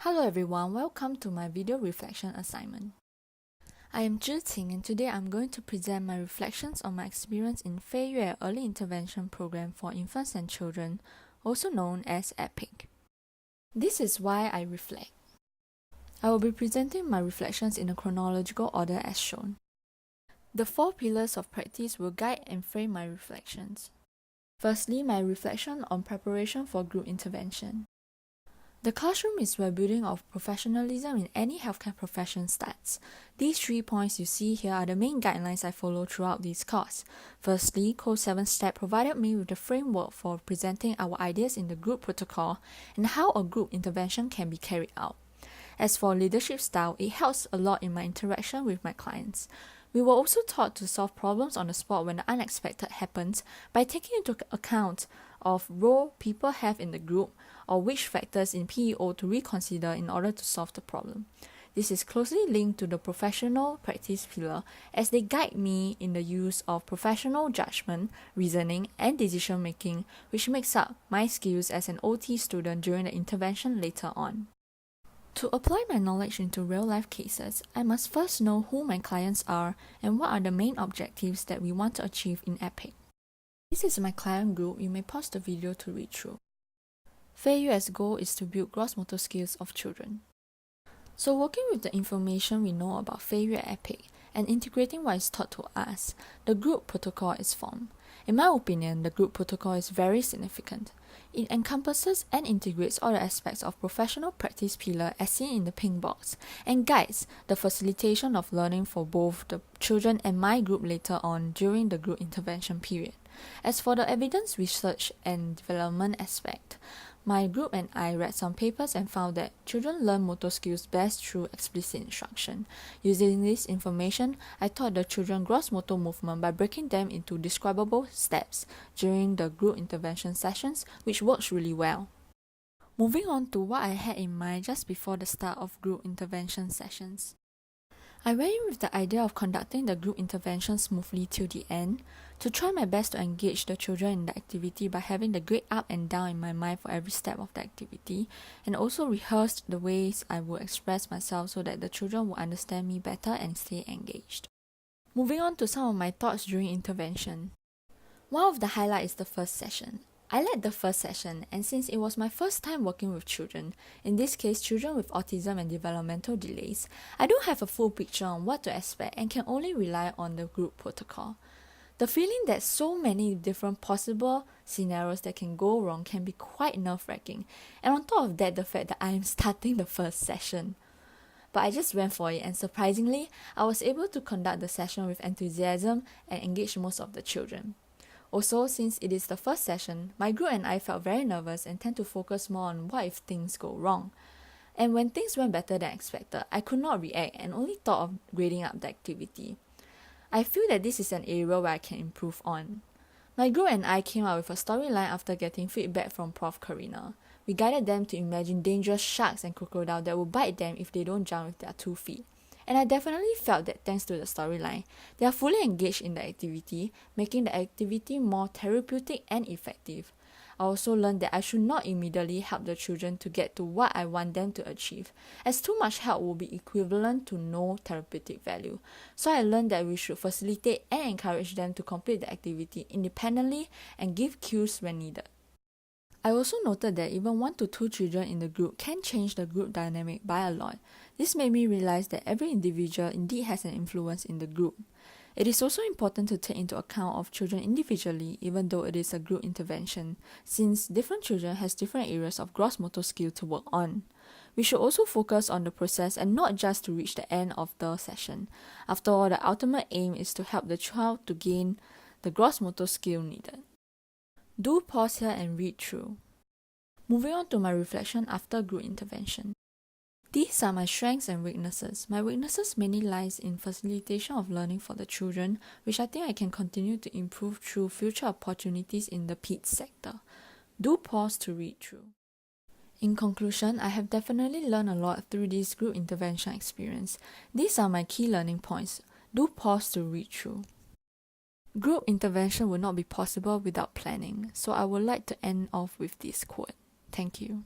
Hello everyone, welcome to my video reflection assignment. I am Zhi Qing and today I'm going to present my reflections on my experience in Fei Yue Early Intervention Program for Infants and Children, also known as EPIC. This is why I reflect. I will be presenting my reflections in a chronological order as shown. The 4 pillars of practice will guide and frame my reflections. Firstly, my reflection on preparation for group intervention. The classroom is where building of professionalism in any healthcare profession starts. These 3 points you see here are the main guidelines I follow throughout this course. Firstly, Code 7 STEP provided me with the framework for presenting our ideas in the group protocol and how a group intervention can be carried out. As for leadership style, it helps a lot in my interaction with my clients. We were also taught to solve problems on the spot when the unexpected happens by taking into account of role people have in the group or which factors in PEO to reconsider in order to solve the problem. This is closely linked to the professional practice pillar as they guide me in the use of professional judgment, reasoning, and decision making, which makes up my skills as an OT student during the intervention later on. To apply my knowledge into real-life cases, I must first know who my clients are and what are the main objectives that we want to achieve in EPIC. This is my client group. You may pause the video to read through. Fei Yue's goal is to build gross motor skills of children. So working with the information we know about Fei Yue EPIC and integrating what is taught to us, the group protocol is formed. In my opinion, the group protocol is very significant. It encompasses and integrates all the aspects of professional practice pillar as seen in the pink box and guides the facilitation of learning for both the children and my group later on during the group intervention period. As for the evidence research and development aspect, my group and I read some papers and found that children learn motor skills best through explicit instruction. Using this information, I taught the children gross motor movement by breaking them into describable steps during the group intervention sessions, which works really well. Moving on to what I had in mind just before the start of group intervention sessions. I went in with the idea of conducting the group intervention smoothly till the end, to try my best to engage the children in the activity by having the grade up and down in my mind for every step of the activity, and also rehearsed the ways I would express myself so that the children would understand me better and stay engaged. Moving on to some of my thoughts during intervention. One of the highlights is the first session. I led the first session, and since it was my first time working with children, in this case children with autism and developmental delays, I don't have a full picture on what to expect and can only rely on the group protocol. The feeling that so many different possible scenarios that can go wrong can be quite nerve-wracking, and on top of that, the fact that I am starting the first session. But I just went for it, and surprisingly, I was able to conduct the session with enthusiasm and engage most of the children. Also, since it is the first session, my group and I felt very nervous and tend to focus more on what if things go wrong. And when things went better than expected, I could not react and only thought of grading up the activity. I feel that this is an area where I can improve on. My group and I came up with a storyline after getting feedback from Prof. Karina. We guided them to imagine dangerous sharks and crocodiles that will bite them if they don't jump with their 2 feet. And I definitely felt that thanks to the storyline, they are fully engaged in the activity, making the activity more therapeutic and effective. I also learned that I should not immediately help the children to get to what I want them to achieve, as too much help will be equivalent to no therapeutic value. So I learned that we should facilitate and encourage them to complete the activity independently and give cues when needed. I also noted that even 1 to 2 children in the group can change the group dynamic by a lot. This made me realize that every individual indeed has an influence in the group. It is also important to take into account of children individually, even though it is a group intervention, since different children has different areas of gross motor skill to work on. We should also focus on the process and not just to reach the end of the session. After all, the ultimate aim is to help the child to gain the gross motor skill needed. Do pause here and read through. Moving on to my reflection after group intervention. These are my strengths and weaknesses. My weaknesses mainly lies in facilitation of learning for the children, which I think I can continue to improve through future opportunities in the PED sector. Do pause to read through. In conclusion, I have definitely learned a lot through this group intervention experience. These are my key learning points. Do pause to read through. Group intervention would not be possible without planning, so I would like to end off with this quote. Thank you.